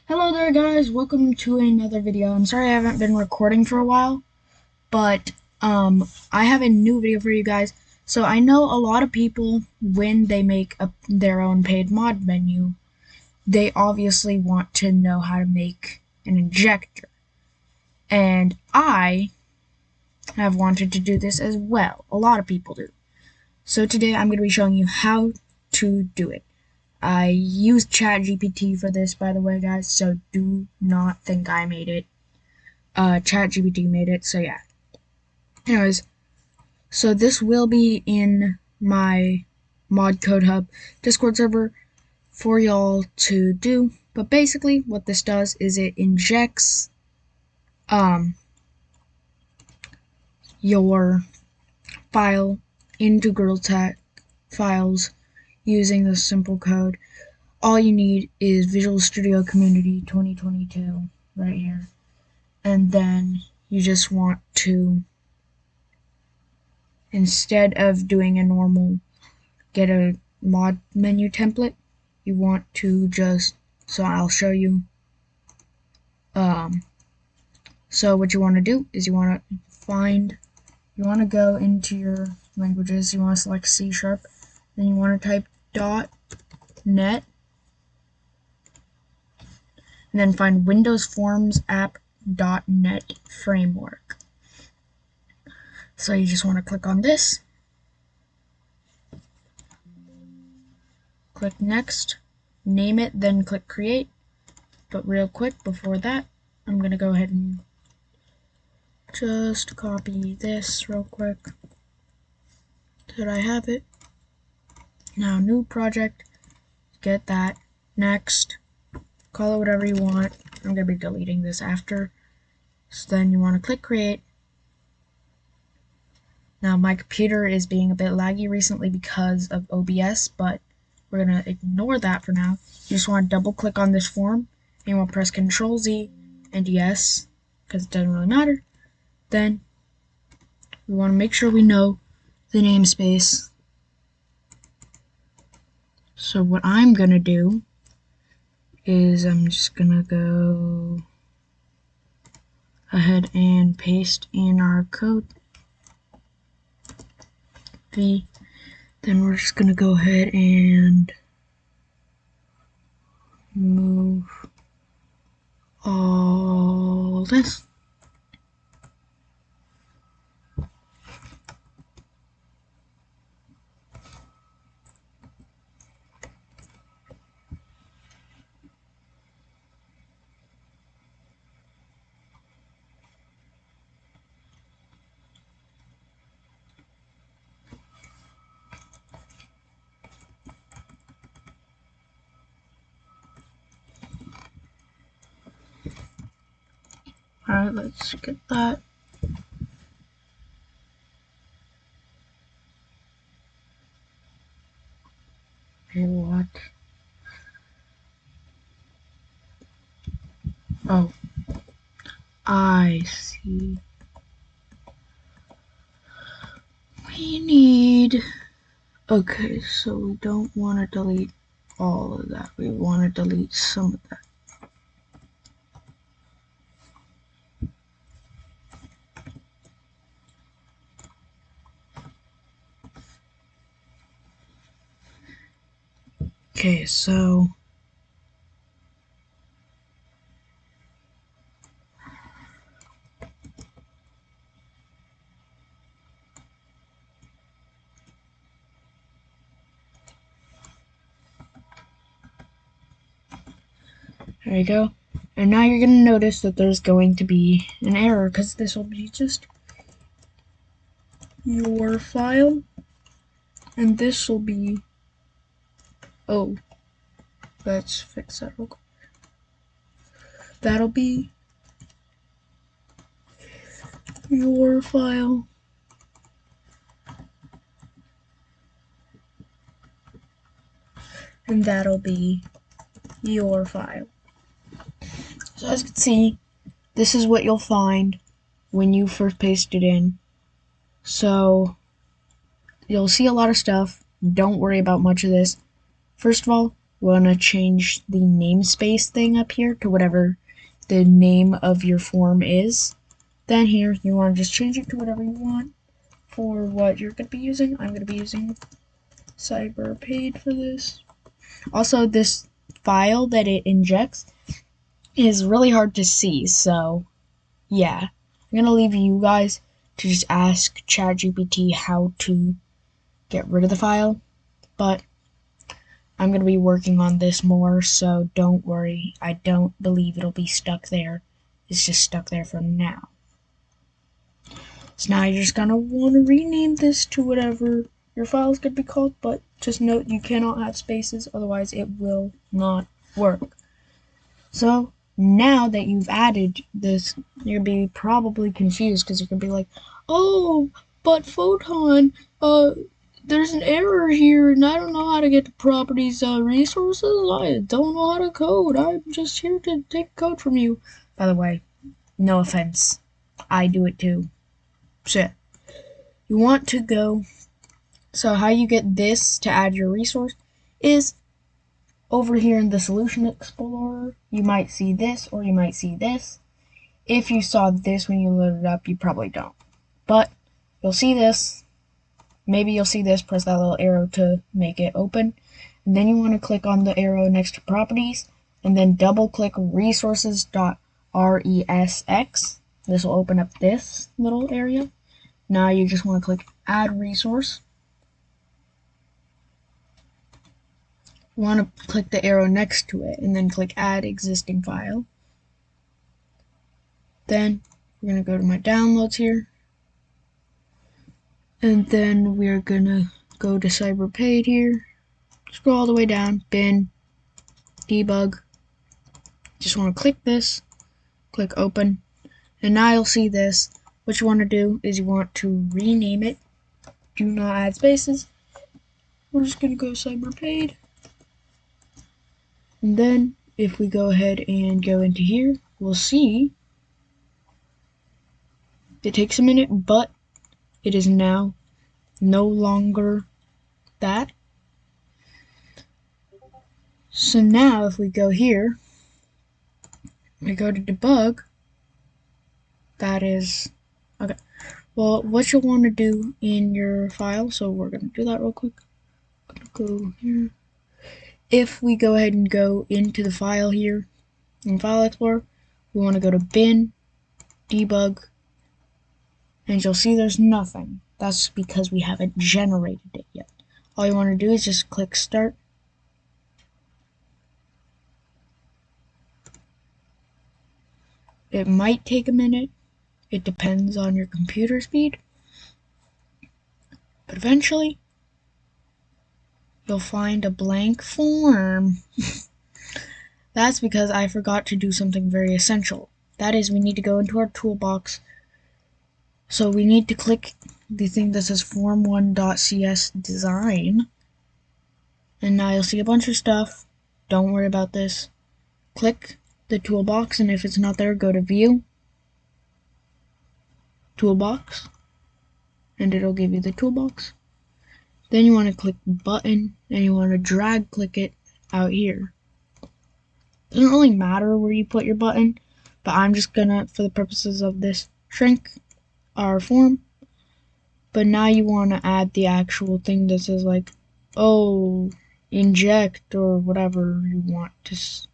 Hello there guys, welcome to another video. I'm sorry I haven't been recording for a while, but I have a new video for you guys. So I know a lot of people, when they make their own paid mod menu, they obviously want to know how to make an injector. And I have wanted to do this as well. A lot of people do. So today I'm going to be showing you how to do it. I used ChatGPT for this, by the way, guys, so do not think I made it. ChatGPT made it, so yeah. Anyways, so this will be in my Mod Code Hub Discord server for y'all to do. But basically, what this does is it injects your file into GirlTech files using this simple code. All you need is Visual Studio Community 2022 right here. And then you just want to, instead of doing a normal get a mod menu template, you want to just, so I'll show you. So what you want to do is you want to go into your languages, you want to select C#, then you want to type .net, and then find Windows Forms app.net framework. So you just want to click on this, click next, name it, then click create. But real quick before that, I'm going to go ahead and just copy this real quick so that I have it. Now new project, get that, next, call it whatever you want. I'm going to be deleting this after. So then you want to click create. Now my computer is being a bit laggy recently because of OBS, but we're going to ignore that for now. You just want to double click on this form, and you want to press Ctrl Z and yes, because it doesn't really matter. Then we want to make sure we know the namespace. So what I'm going to do is I'm just going to go ahead and paste in our code V. Then we're just going to go ahead and move all this. Alright, let's get that. Hey, what? Oh, I see. We need... Okay, so we don't want to delete all of that. We want to delete some of that. Okay, so there you go. And now you're going to notice that there's going to be an error because this will be just your file, and this will be, oh, let's fix that real quick. That'll be your file, and that'll be your file. So as you can see, this is what you'll find when you first paste it in. So you'll see a lot of stuff. Don't worry about much of this. First of all, we want to change the namespace thing up here to whatever the name of your form is. Then here, you want to just change it to whatever you want for what you're going to be using. I'm going to be using CyberPaid for this. Also, this file that it injects is really hard to see, so yeah. I'm going to leave you guys to just ask ChatGPT how to get rid of the file, but I'm going to be working on this more, so don't worry. I don't believe it'll be stuck there. It's just stuck there for now. So now you're just going to want to rename this to whatever your file is going to be called, but just note you cannot have spaces, otherwise it will not work. So now that you've added this, you're going to be probably confused because you're going to be like, oh, but Photon, there's an error here and I don't know how to get the properties resources. I don't know how to code. I'm just here to take code from you. By the way, no offense. I do it too. So you want to go, so how you get this to add your resource is over here in the Solution Explorer. You might see this or you might see this. If you saw this when you loaded it up, you probably don't. But you'll see this. Maybe you'll see this, press that little arrow to make it open. And then you want to click on the arrow next to properties and then double click resources.resx. This will open up this little area. Now you just want to click add resource. You want to click the arrow next to it and then click add existing file. Then we're going to go to my downloads here. And then we're going to go to CyberPaid here. Scroll all the way down, bin, debug. Just want to click this, click open. And now you'll see this. What you want to do is you want to rename it. Do not add spaces. We're just going to go CyberPaid. And then if we go ahead and go into here, we'll see it takes a minute, but it is now no longer that. So now if we go here, we go to debug, that is, okay. Well, what you'll want to do in your file, so we're going to do that real quick. Go here. If we go ahead and go into the file here, in File Explorer, we want to go to bin, debug, and you'll see there's nothing. That's because we haven't generated it yet. All you want to do is just click start. It might take a minute. It depends on your computer speed. But eventually, you'll find a blank form. That's because I forgot to do something very essential. That is, we need to go into our toolbox. So we need to click the thing that says form1.cs design. And now you'll see a bunch of stuff. Don't worry about this. Click the toolbox, and if it's not there, go to view, toolbox, and it'll give you the toolbox. Then you want to click button, and you want to drag click it out here. Doesn't really matter where you put your button, but I'm just gonna, for the purposes of this, shrink our form. But now you want to add the actual thing that says like, oh, inject or whatever you want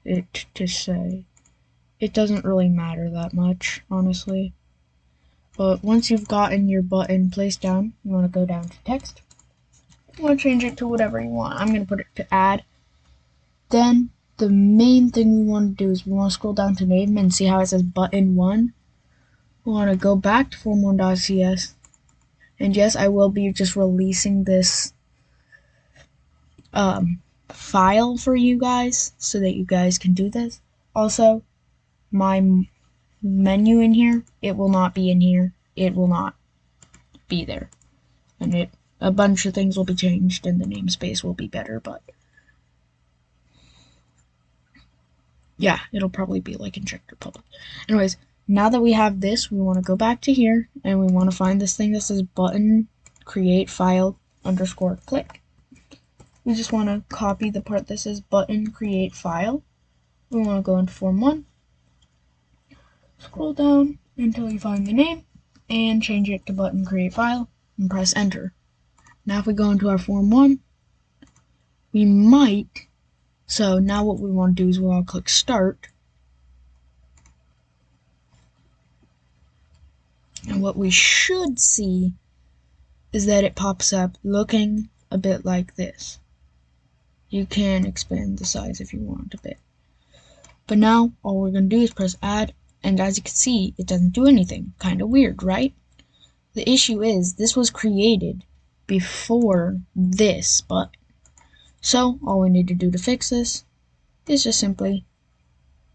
it to say. It doesn't really matter that much, honestly. But once you've gotten your button placed down, you want to go down to text. You want to change it to whatever you want. I'm going to put it to add. Then the main thing we want to do is we want to scroll down to name and see how it says button 1. We want to go back to form1.cs. And yes, I will be just releasing this file for you guys so that you guys can do this. Also, my menu in here, it will not be in here. It will not be there. And a bunch of things will be changed and the namespace will be better, but yeah, it'll probably be like injector public. Anyways, now that we have this, we want to go back to here and we want to find this thing that says button create file underscore click. we just want to copy the part that says button create file. We want to go into form 1, scroll down until you find the name, and change it to button create file, and press enter. Now if we go into our form 1, we might, so now what we want to do is we want to click start, and what we should see is that it pops up looking a bit like this. You can expand the size if you want a bit. But now all we're going to do is press add, and as you can see, it doesn't do anything. Kind of weird, right? The issue is this was created before this button. So all we need to do to fix this is just simply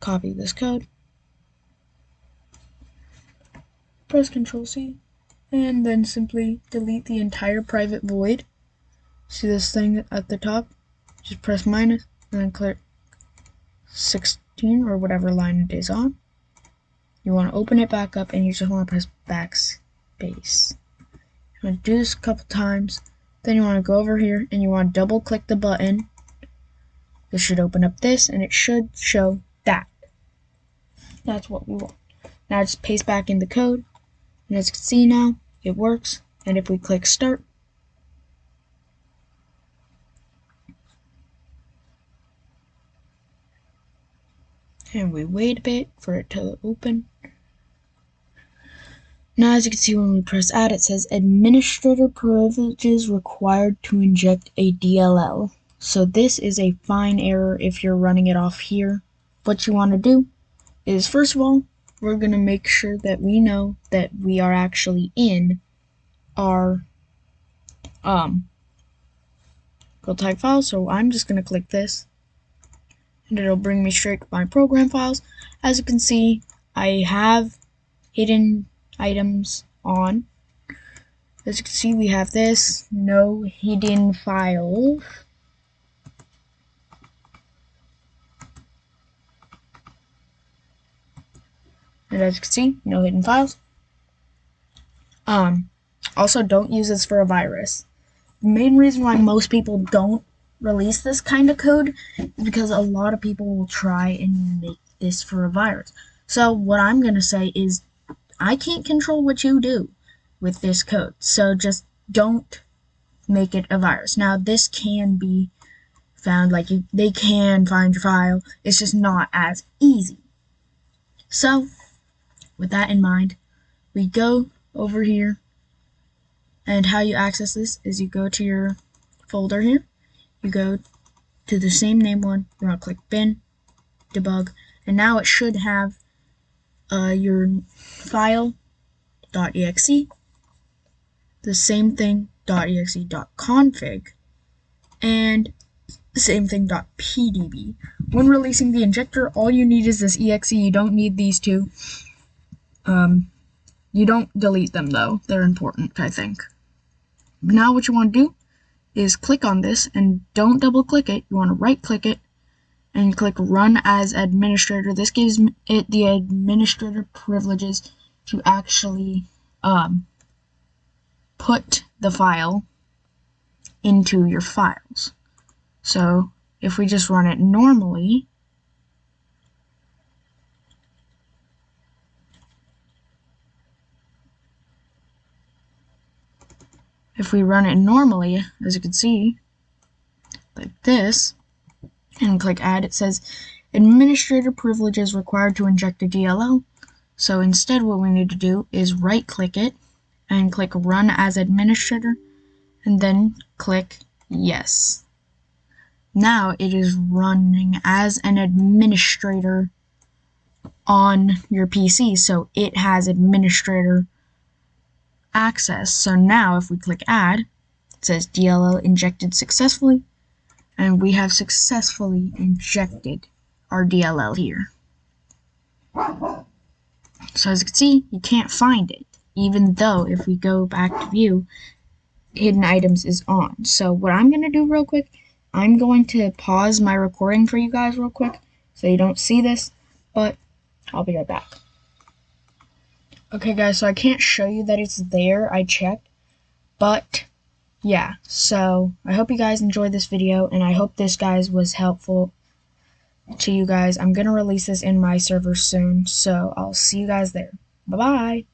copy this code, press Ctrl+C, and then simply delete the entire private void. See this thing at the top? Just press minus and then click 16 or whatever line it is on. You want to open it back up and you just want to press backspace. You want to do this a couple times. Then you want to go over here and you want to double click the button. This should open up this and it should show that. That's what we want. Now just paste back in the code. And as you can see now, it works. And if we click start, and we wait a bit for it to open. Now as you can see when we press add, it says administrator privileges required to inject a DLL. So this is a fine error if you're running it off here. What you want to do is, first of all, we're going to make sure that we know that we are actually in our build type file. So I'm just going to click this and it'll bring me straight to my program files. As you can see, I have hidden items on. As you can see, we have this, no hidden files. And as you can see, no hidden files. Also, don't use this for a virus. The main reason why most people don't release this kind of code is because a lot of people will try and make this for a virus. So what I'm going to say is I can't control what you do with this code. So just don't make it a virus. Now this can be found, like they can find your file. It's just not as easy. So with that in mind, we go over here, and how you access this is you go to your folder here, you go to the same name one, you want to click bin, debug, and now it should have your file .exe, the same thing .exe.config, and the same thing .pdb. When releasing the injector, all you need is this exe. You don't need these two. You don't delete them though. They're important, I think. Now what you want to do is click on this, and don't double click it. You want to right click it and click run as administrator. This gives it the administrator privileges to actually put the file into your files. So if we just run it normally, as you can see, like this, and click add, it says administrator privileges required to inject a DLL. So instead what we need to do is right click it and click run as administrator and then click yes. Now it is running as an administrator on your PC, so it has administrator access. So now if we click add, it says DLL injected successfully, and we have successfully injected our DLL here. So as you can see, you can't find it, even though if we go back to view, hidden items is on. So what I'm going to do real quick, I'm going to pause my recording for you guys real quick so you don't see this, but I'll be right back. Okay guys, so I can't show you that it's there, I checked, but yeah, so I hope you guys enjoyed this video, and I hope this, guys, was helpful to you guys. I'm going to release this in my server soon, so I'll see you guys there. Bye-bye.